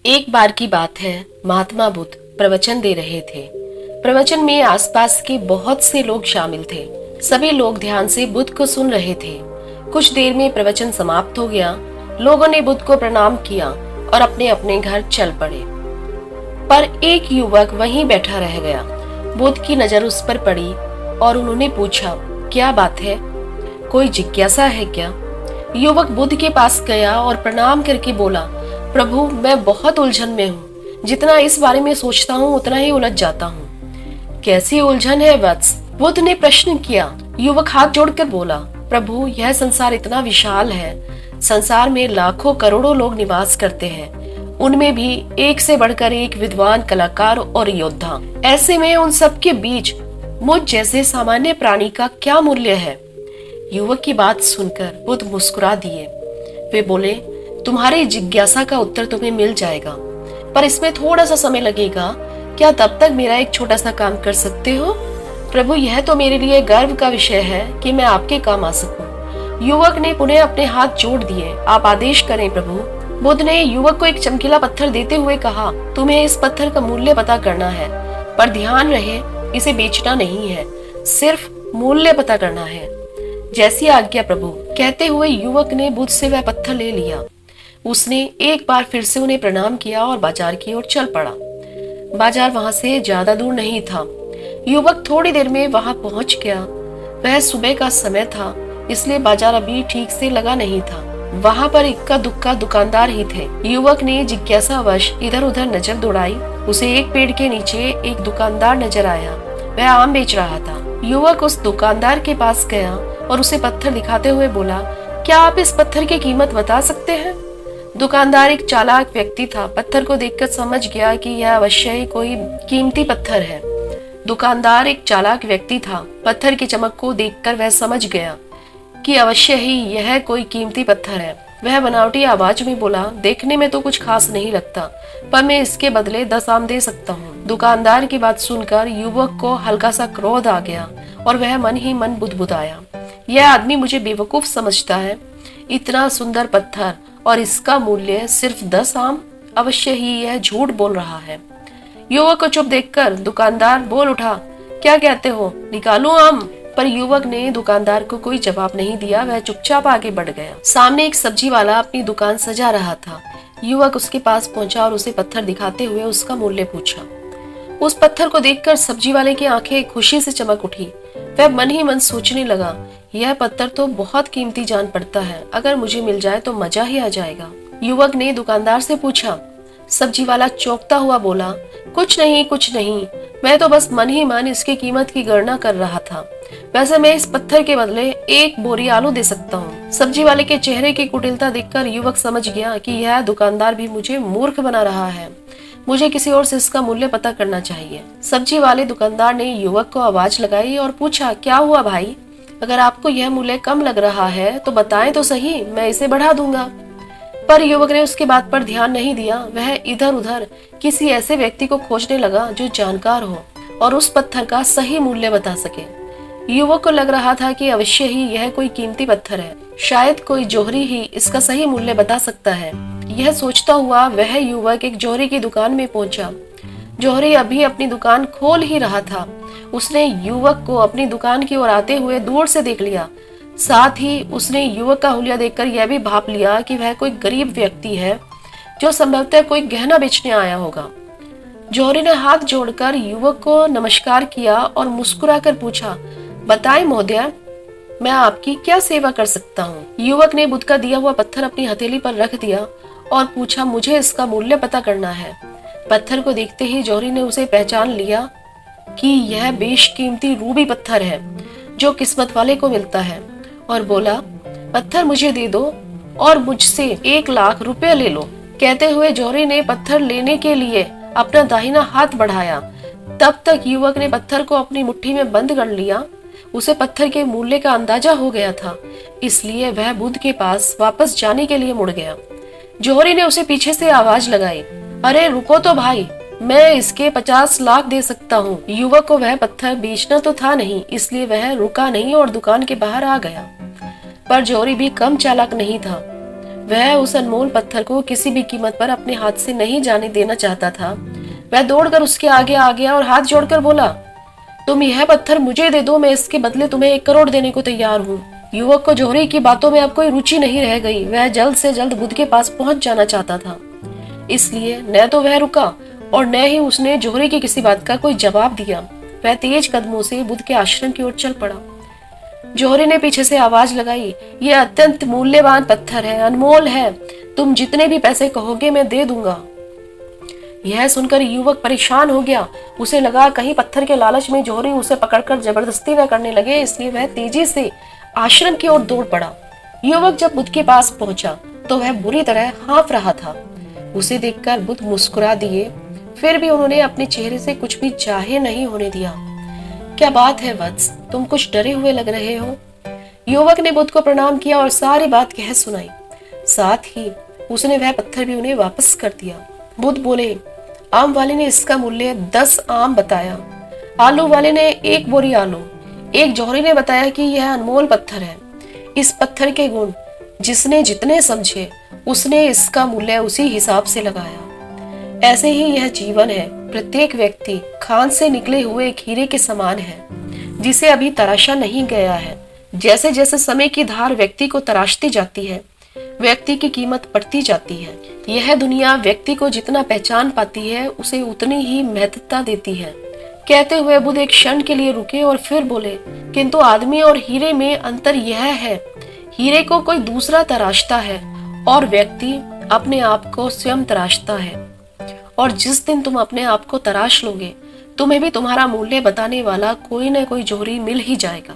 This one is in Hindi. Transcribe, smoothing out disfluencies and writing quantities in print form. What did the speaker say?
एक बार की बात है, महात्मा बुद्ध प्रवचन दे रहे थे। प्रवचन में आसपास के बहुत से लोग शामिल थे। सभी लोग ध्यान से बुद्ध को सुन रहे थे। कुछ देर में प्रवचन समाप्त हो गया। लोगों ने बुद्ध को प्रणाम किया और अपने अपने घर चल पड़े। पर एक युवक वहीं बैठा रह गया। बुद्ध की नजर उस पर पड़ी और उन्होंने पूछा, क्या बात है? कोई जिज्ञासा है क्या? युवक बुद्ध के पास गया और प्रणाम करके बोला, प्रभु, मैं बहुत उलझन में हूँ। जितना इस बारे में सोचता हूँ उतना ही उलझ जाता हूँ। कैसी उलझन है वत्स? बुद्ध ने प्रश्न किया। युवक हाथ जोड़कर बोला, प्रभु, यह संसार इतना विशाल है। संसार में लाखों करोड़ों लोग निवास करते हैं। उनमें भी एक से बढ़कर एक विद्वान, कलाकार और योद्धा। ऐसे में उन सब के बीच मुझ जैसे सामान्य प्राणी का क्या मूल्य है? युवक की बात सुनकर बुद्ध मुस्कुरा दिए। वे बोले, तुम्हारी जिज्ञासा का उत्तर तुम्हें मिल जाएगा, पर इसमें थोड़ा सा समय लगेगा। क्या तब तक मेरा एक छोटा सा काम कर सकते हो? प्रभु, यह तो मेरे लिए गर्व का विषय है कि मैं आपके काम आ सकूं। युवक ने पुनः अपने हाथ जोड़ दिए। आप आदेश करें प्रभु। बुद्ध ने युवक को एक चमकीला पत्थर देते हुए कहा, तुम्हें इस पत्थर का मूल्य पता करना है, पर ध्यान रहे इसे बेचना नहीं है, सिर्फ मूल्य पता करना है। जैसी आज्ञा प्रभु, कहते हुए युवक ने बुद्ध से वह पत्थर ले लिया। उसने एक बार फिर से उन्हें प्रणाम किया और बाजार की ओर चल पड़ा। बाजार वहां से ज्यादा दूर नहीं था। युवक थोड़ी देर में वहां पहुंच गया। वह सुबह का समय था, इसलिए बाजार अभी ठीक से लगा नहीं था। वहां पर इक्का दुक्का दुकानदार ही थे। युवक ने जिज्ञासावश इधर उधर नजर दौड़ाई। उसे एक पेड़ के नीचे एक दुकानदार नजर आया। वह आम बेच रहा था। युवक उस दुकानदार के पास गया और उसे पत्थर दिखाते हुए बोला, क्या आप इस पत्थर की कीमत बता सकते हैं? दुकानदार एक चालाक व्यक्ति था। पत्थर को देखकर समझ गया कि यह अवश्य ही कोई कीमती पत्थर है। दुकानदार एक चालाक व्यक्ति था। पत्थर की चमक को देखकर वह समझ गया कि अवश्य ही यह कोई कीमती पत्थर है। वह बनावटी आवाज में बोला, देखने में तो कुछ खास नहीं लगता, पर मैं इसके बदले 10 आम दे सकता हूँ। दुकानदार की बात सुनकर युवक को हल्का सा क्रोध आ गया और वह मन ही मन बुदबुदाया, यह आदमी मुझे बेवकूफ समझता है। इतना सुंदर पत्थर और इसका मूल्य सिर्फ 10 आम? अवश्य ही यह झूठ बोल रहा है। युवक को चुप देखकर दुकानदार बोल उठा, क्या कहते हो, निकालूं आम? पर युवक ने दुकानदार को कोई जवाब नहीं दिया। वह चुपचाप आगे बढ़ गया। सामने एक सब्जी वाला अपनी दुकान सजा रहा था। युवक उसके पास पहुंचा और उसे पत्थर दिखाते हुए उसका मूल्य पूछा। उस पत्थर को देखकर सब्जी वाले की आंखें खुशी से चमक उठी। वह मन ही मन सोचने लगा, यह पत्थर तो बहुत कीमती जान पड़ता है। अगर मुझे मिल जाए तो मजा ही आ जाएगा। युवक ने दुकानदार से पूछा। सब्जी वाला चौंकता हुआ बोला, कुछ नहीं, मैं तो बस मन ही मन इसकी कीमत की गणना कर रहा था। वैसे मैं इस पत्थर के बदले 1 बोरी आलू दे सकता हूँ। सब्जी वाले के चेहरे की कुटिलता देखकर युवक समझ गया कि यह दुकानदार भी मुझे मूर्ख बना रहा है। मुझे किसी और से इसका मूल्य पता करना चाहिए। सब्जी वाले दुकानदार ने युवक को आवाज लगाई और पूछा, क्या हुआ भाई? अगर आपको यह मूल्य कम लग रहा है तो बताएं तो सही, मैं इसे बढ़ा दूंगा। पर युवक ने उसकी बात पर ध्यान नहीं दिया। वह इधर उधर किसी ऐसे व्यक्ति को खोजने लगा जो जानकार हो और उस पत्थर का सही मूल्य बता सके। युवक को लग रहा था कि अवश्य ही यह कोई कीमती पत्थर है। शायद कोई जोहरी ही इसका सही मूल्य बता सकता है। यह सोचता हुआ वह युवक एक जोहरी की दुकान में पहुंचा। जोहरी अभी अपनी दुकान खोल ही रहा था। उसने युवक को अपनी दुकान की ओर आते हुए दूर से देख लिया। साथ ही उसने युवक का हुलिया देखकर यह भी भाप लिया कि वह कोई गरीब व्यक्ति है जो संभवतः कोई गहना बेचने आया होगा। जोहरी ने हाथ जोड़कर युवक को नमस्कार किया और मुस्कुराकर पूछा, बताएं महोदय, मैं आपकी क्या सेवा कर सकता हूँ? युवक ने बुद्ध का दिया हुआ पत्थर अपनी हथेली पर रख दिया और पूछा, मुझे इसका मूल्य पता करना है। पत्थर को देखते ही जोहरी ने उसे पहचान लिया कि यह बेशकीमती रूबी पत्थर है जो किस्मत वाले को मिलता है, और बोला, पत्थर मुझे दे दो और मुझसे 1 लाख रुपए ले लो। कहते हुए जोहरी ने पत्थर लेने के लिए अपना दाहिना हाथ बढ़ाया। तब तक युवक ने पत्थर को अपनी मुट्ठी में बंद कर लिया। उसे पत्थर के मूल्य का अंदाजा हो गया था, इसलिए वह बुद्ध के पास वापस जाने के लिए मुड़ गया। जोहरी ने उसे पीछे से आवाज लगाई, अरे रुको तो भाई, मैं इसके 50 लाख दे सकता हूँ। युवक को वह पत्थर बेचना तो था नहीं, इसलिए वह रुका नहीं और दुकान के बाहर आ गया। पर जोहरी भी कम चालाक नहीं था। वह उस अनमोल पत्थर को किसी भी कीमत पर अपने हाथ से नहीं जाने देना चाहता था। वह दौड़कर उसके आगे आ गया और हाथ जोड़कर बोला, तुम यह पत्थर मुझे दे दो, मैं इसके बदले तुम्हें 1 करोड़ देने को तैयार हूँ। युवक को जौहरी की बातों में अब कोई रुचि नहीं रह गई। वह जल्द से जल्द बुद्ध के पास पहुंच जाना चाहता था। इसलिए न तो वह रुका और न ही उसने जौहरी की किसी बात का कोई जवाब दिया। वह तेज कदमों से बुद्ध के आश्रम की ओर चल पड़ा। जौहरी ने पीछे से आवाज लगाई, यह अत्यंत मूल्यवान पत्थर है, अनमोल है, तुम जितने भी पैसे कहोगे मैं दे दूंगा। यह सुनकर युवक परेशान हो गया। उसे लगा कहीं पत्थर के लालच में जौहरी उसे पकड़कर जबरदस्ती न करने लगे, इसलिए वह तेजी से आश्रम की ओर दौड़ पड़ा। युवक जब बुद्ध के पास पहुंचा तो वह बुरी तरह हाँफ रहा था। उसे देखकर बुद्ध मुस्कुरा दिए, फिर भी उन्होंने अपने चेहरे से कुछ भी जाहिर नहीं होने दिया। क्या बात है वत्स, तुम कुछ डरे हुए लग रहे हो। युवक ने बुद्ध को प्रणाम किया और सारी बात कह सुनाई। साथ ही उसने वह पत्थर भी उन्हें वापस कर दिया। बुद्ध बोले, आम वाले ने इसका मूल्य 10 आम बताया, आलू वाले ने 1 बोरी आलू, एक जौहरी ने बताया कि यह अनमोल पत्थर है। इस पत्थर के गुण जिसने जितने समझे उसने इसका मूल्य उसी हिसाब से लगाया। ऐसे ही यह जीवन है। प्रत्येक व्यक्ति खान से निकले हुए एक हीरे के समान है जिसे अभी तराशा नहीं गया है। जैसे जैसे समय की धार व्यक्ति को तराशती जाती है, व्यक्ति की कीमत बढ़ती जाती है। यह दुनिया व्यक्ति को जितना पहचान पाती है उसे उतनी ही महत्वता देती है। कहते हुए बुद्ध एक क्षण के लिए रुके और फिर बोले, किंतु आदमी और हीरे में अंतर यह है, हीरे को कोई दूसरा तराशता है और व्यक्ति अपने आप को स्वयं तराशता है। और जिस दिन तुम अपने आप को तराश लोगे, तुम्हें भी तुम्हारा मूल्य बताने वाला कोई न कोई जौहरी मिल ही जाएगा।